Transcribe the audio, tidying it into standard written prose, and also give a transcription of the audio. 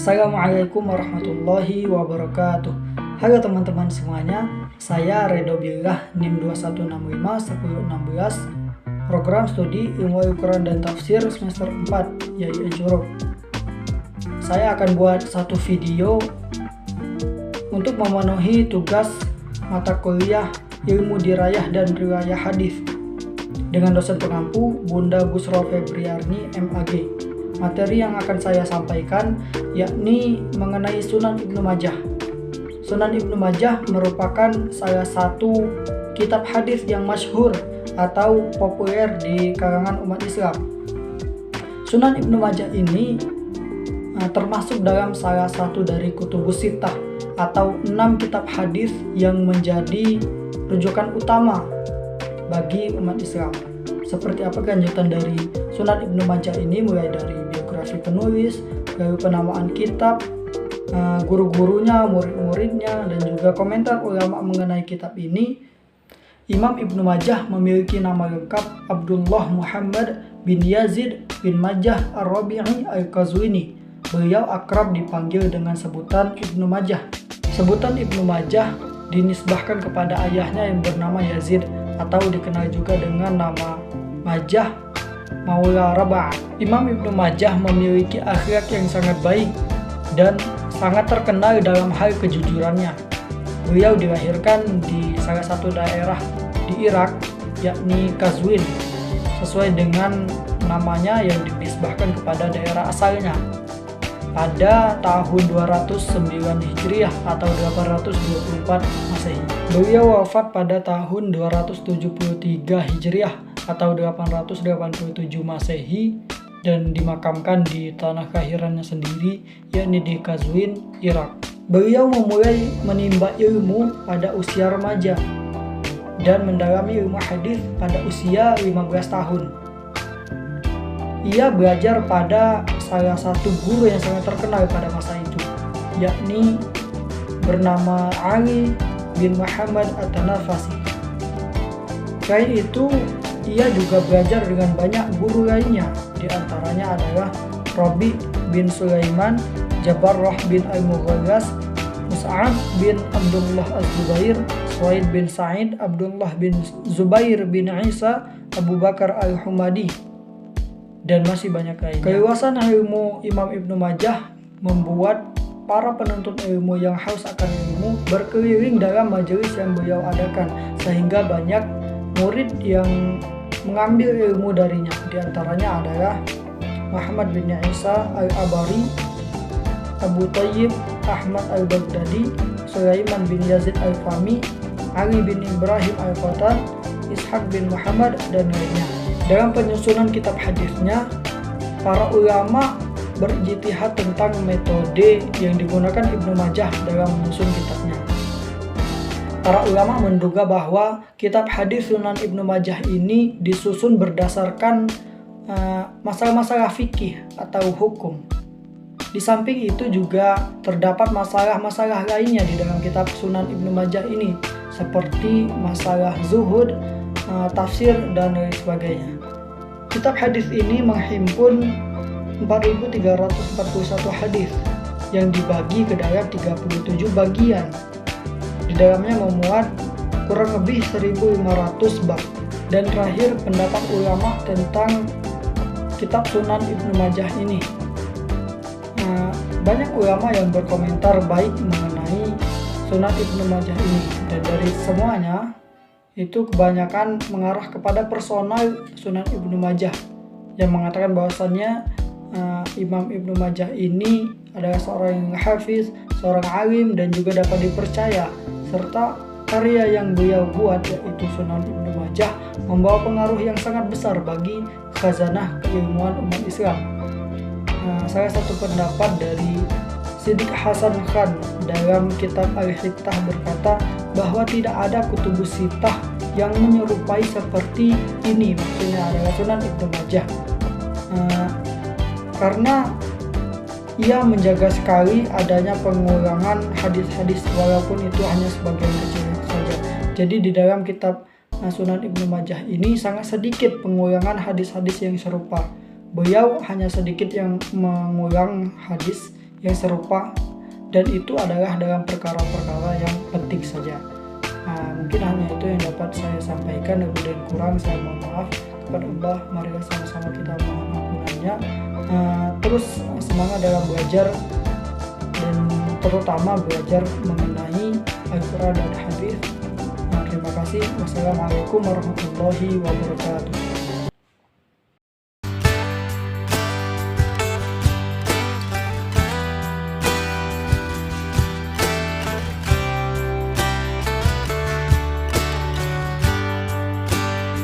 Assalamualaikum warahmatullahi wabarakatuh. Halo teman-teman semuanya, saya Redo Billah, NIM 21651016, program studi ilmu Al-Quran dan tafsir semester 4 yaitu Al-Jurub. Saya akan buat satu video untuk memenuhi tugas mata kuliah ilmu dirayah dan riwayah hadis dengan dosen pengampu Bunda Busro Febriarni MAG. Materi yang akan saya sampaikan yakni mengenai Sunan Ibnu Majah. Sunan Ibnu Majah merupakan salah satu kitab hadis yang masyhur atau populer di kalangan umat Islam. Sunan Ibnu Majah ini termasuk dalam salah satu dari kutubus sittah atau 6 kitab hadis yang menjadi rujukan utama bagi umat Islam. Seperti apa kelanjutan dari Sunan Ibnu Majah ini, mulai dari biografi penulis, lalu penamaan kitab, guru-gurunya, murid-muridnya, dan juga komentar ulama mengenai kitab ini. Imam Ibnu Majah memiliki nama lengkap Abdullah Muhammad bin Yazid bin Majah Ar-Rabi'i Al-Qazwini. Beliau akrab dipanggil dengan sebutan Ibnu Majah. Sebutan Ibnu Majah dinisbahkan kepada ayahnya yang bernama Yazid atau dikenal juga dengan nama Majah Maula Rabah. Imam Ibnu Majah memiliki akhlak yang sangat baik dan sangat terkenal dalam hal kejujurannya. Beliau dilahirkan di salah satu daerah di Irak, yakni Qazwin, sesuai dengan namanya yang dinisbahkan kepada daerah asalnya, pada tahun 209 Hijriah atau 824 Masehi. Beliau wafat pada tahun 273 Hijriah atau 887 Masehi dan dimakamkan di tanah kelahirannya sendiri, yakni di Qazwin, Irak. Beliau memulai menimba ilmu pada usia remaja dan mendalami ilmu hadis pada usia 15 tahun. Ia belajar pada salah satu guru yang sangat terkenal pada masa itu, yakni bernama Ali bin Muhammad At-Tanafasi. Selain itu, ia juga belajar dengan banyak guru lainnya, di antaranya adalah Rabi bin Sulaiman, Jabarrah bin Al-Mughallas, Mus'ab bin Abdullah Az-Zubair, Suaid bin Sa'id, Abdullah bin Zubair bin Isa, Abu Bakar Al-Humadi, dan masih banyak lainnya. Keluasan ilmu Imam Ibnu Majah membuat para penuntut ilmu yang haus akan ilmu berkeliling dalam majelis yang beliau adakan, sehingga banyak murid yang mengambil ilmu darinya. Di antaranya adalah Muhammad bin Isa Al-Abari, Abu Thayyib Ahmad Al-Baghdadi, Sulaiman bin Yazid Al-Fahmi, Ali bin Ibrahim Al-Qattan, Ishaq bin Muhammad, dan lainnya. Dalam penyusunan kitab hadisnya, para ulama berijtihad tentang metode yang digunakan Ibnu Majah dalam menyusun kitabnya. Para ulama menduga bahwa kitab hadis Sunan Ibnu Majah ini disusun berdasarkan masalah-masalah fikih atau hukum. Di samping itu juga terdapat masalah-masalah lainnya di dalam kitab Sunan Ibnu Majah ini, seperti masalah zuhud, tafsir, dan lain sebagainya. Kitab hadis ini menghimpun 4.341 hadis yang dibagi ke dalam 37 bagian. Di dalamnya memuat kurang lebih 1.500 bab. Dan terakhir, pendapat ulama tentang kitab Sunan Ibnu Majah ini. Banyak ulama yang berkomentar baik mengenai Sunan Ibnu Majah ini, dan dari semuanya itu kebanyakan mengarah kepada personal Sunan Ibnu Majah yang mengatakan bahwasannya Imam Ibnu Majah ini adalah seorang yang hafiz, seorang alim, dan juga dapat dipercaya, serta karya yang beliau buat yaitu Sunan Ibnu Majah membawa pengaruh yang sangat besar bagi khazanah keilmuan umat Islam. Salah satu pendapat dari Siddiq Hasan Khan dalam kitab Al-Hiktah berkata bahwa tidak ada kutubus sittah yang menyerupai seperti ini, maksudnya adalah Sunan Ibnu Majah, karena ia menjaga sekali adanya pengulangan hadis-hadis walaupun itu hanya sebagian kecil saja. Jadi di dalam kitab Sunan Ibnu Majah ini sangat sedikit pengulangan hadis-hadis yang serupa. Beliau hanya sedikit yang mengulang hadis yang serupa, dan itu adalah dalam perkara-perkara yang penting saja. Mungkin hanya itu yang dapat saya sampaikan, lebih dan kurang saya mohon maaf. Kepada Allah, marilah sama-sama kita mohon ampunannya. Terus semangat dalam belajar, dan terutama belajar mengenai Al-Quran dan Hadis. Terima kasih. Wassalamualaikum warahmatullahi wabarakatuh.